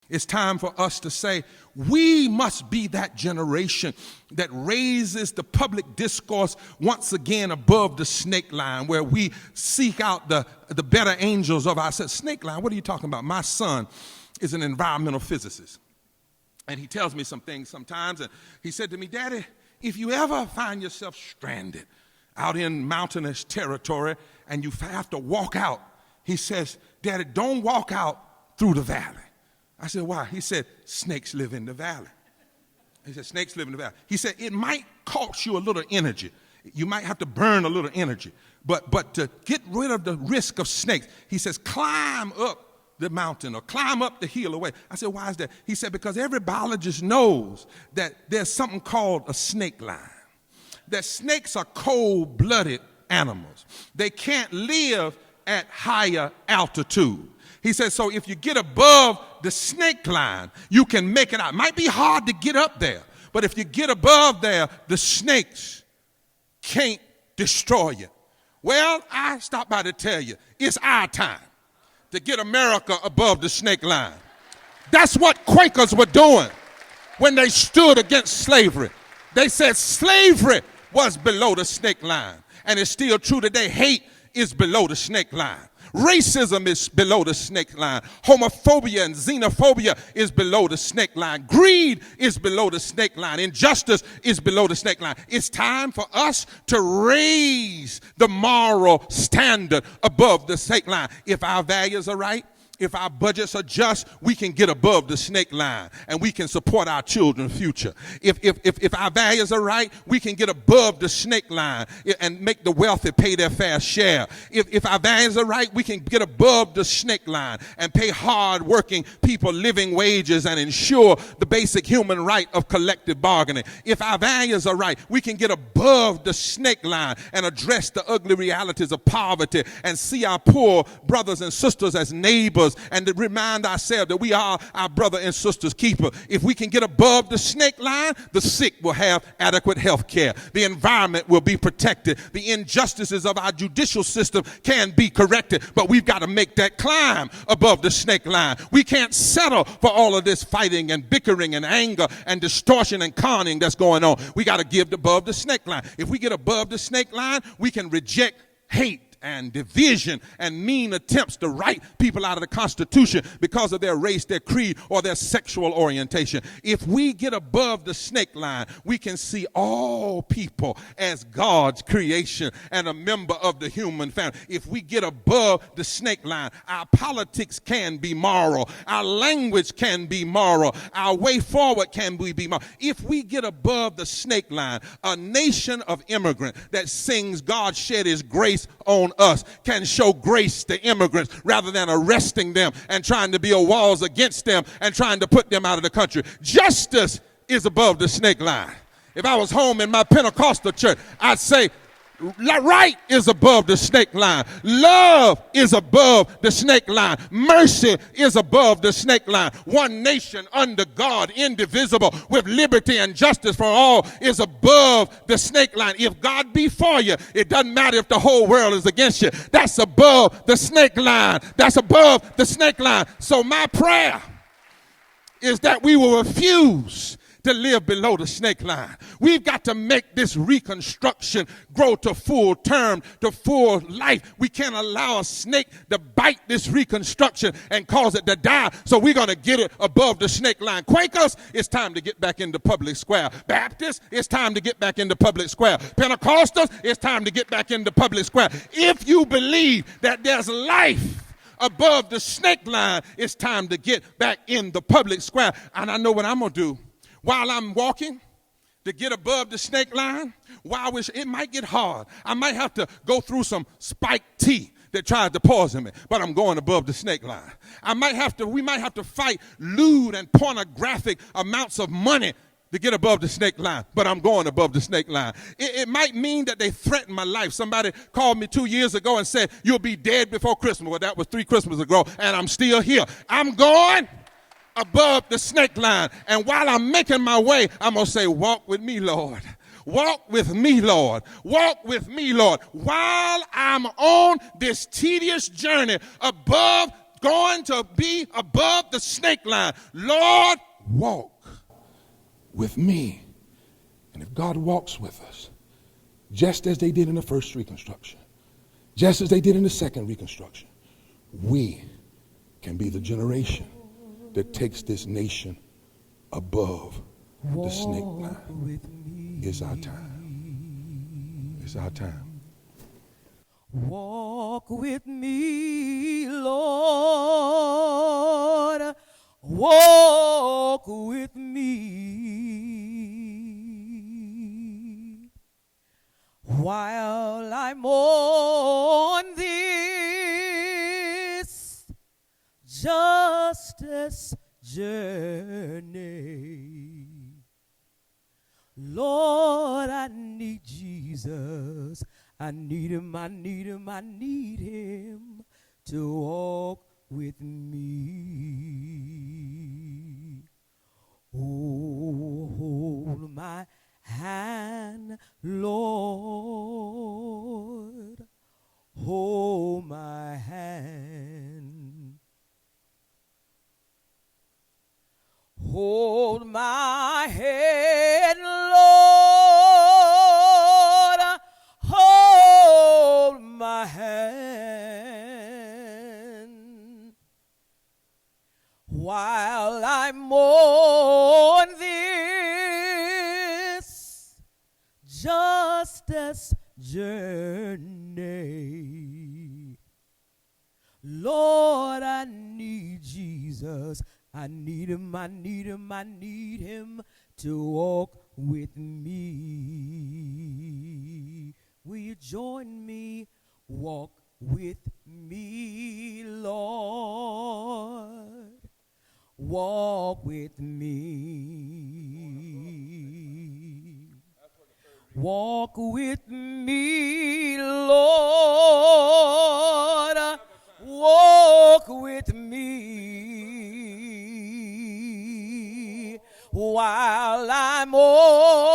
It's time for us to say, we must be that generation that raises the public discourse once again above the snake line, where we seek out the better angels of ourselves. Snake line, what are you talking about? My son is an environmental physicist, and he tells me some things sometimes, and he said to me, Daddy, if you ever find yourself stranded out in mountainous territory and you have to walk out, he says, Daddy, don't walk out through the valley. I said, why? He said, snakes live in the valley. He said, snakes live in the valley. He said, it might cost you a little energy. You might have to burn a little energy. But to get rid of the risk of snakes, he says, climb up the mountain or climb up the hill away. I said, why is that? He said, because every biologist knows that there's something called a snake line. That snakes are cold-blooded animals. They can't live at higher altitude. He says, so if you get above the snake line, you can make it out. It might be hard to get up there, but if you get above there, the snakes can't destroy you. Well, I stopped by to tell you, it's our time to get America above the snake line. That's what Quakers were doing when they stood against slavery. They said slavery was below the snake line, and it's still true today. Hate is below the snake line. Racism is below the snake line. Homophobia and xenophobia is below the snake line. Greed is below the snake line. Injustice is below the snake line. It's time for us to raise the moral standard above the snake line. If our values are right, if our budgets are just, we can get above the snake line and we can support our children's future. If our values are right, we can get above the snake line and make the wealthy pay their fair share. If our values are right, we can get above the snake line and pay hard-working people living wages and ensure the basic human right of collective bargaining. If our values are right, we can get above the snake line and address the ugly realities of poverty and see our poor brothers and sisters as neighbors, and to remind ourselves that we are our brother and sister's keeper. If we can get above the snake line, the sick will have adequate health care. The environment will be protected. The injustices of our judicial system can be corrected, but we've got to make that climb above the snake line. We can't settle for all of this fighting and bickering and anger and distortion and conning that's going on. We got to give above the snake line. If we get above the snake line, we can reject hate and division and mean attempts to write people out of the Constitution because of their race, their creed, or their sexual orientation. If we get above the snake line, we can see all people as God's creation and a member of the human family. If we get above the snake line, our politics can be moral, our language can be moral, our way forward can be moral. If we get above the snake line, a nation of immigrants that sings God shed his grace on us can show grace to immigrants rather than arresting them and trying to build walls against them and trying to put them out of the country. Justice is above the snake line. If I was home in my Pentecostal church, I'd say right is above the snake line. Love is above the snake line. Mercy is above the snake line. One nation under God, indivisible, with liberty and justice for all, is above the snake line. If God be for you, it doesn't matter if the whole world is against you. That's above the snake line. That's above the snake line. So my prayer is that we will refuse to live below the snake line. We've got to make this reconstruction grow to full term, to full life. We can't allow a snake to bite this reconstruction and cause it to die. So we're going to get it above the snake line. Quakers, it's time to get back into public square. Baptists, it's time to get back into public square. Pentecostals, it's time to get back into public square. If you believe that there's life above the snake line, it's time to get back in the public square. And I know what I'm going to do. While I'm walking to get above the snake line, it might get hard. I might have to go through some spiked tea that tries to poison me, but I'm going above the snake line. We might have to fight lewd and pornographic amounts of money to get above the snake line, but I'm going above the snake line. It might mean that they threaten my life. Somebody called me 2 years ago and said, you'll be dead before Christmas. Well, that was 3 Christmases ago, and I'm still here. I'm going above the snake line. And while I'm making my way, I'm going to say, walk with me, Lord. Walk with me, Lord. Walk with me, Lord. While I'm on this tedious journey above going to be above the snake line. Lord, walk with me. And if God walks with us, just as they did in the first Reconstruction, just as they did in the second Reconstruction, we can be the generation that takes this nation above the snake line. It's our time. It's our time. Walk with me, Lord. Walk with me while I'm on this justice journey. Lord, I need Jesus. I need him, I need him, I need him to walk with me. Oh, hold my hand, Lord. Hold my hand. Hold my head, Lord. Hold my hand while I'm on this justice journey. Lord, I need Jesus. I need him, I need him, I need him to walk with me. Will you join me? Walk with me, Lord. Walk with me. Walk with me, Lord. Walk with me while I'm on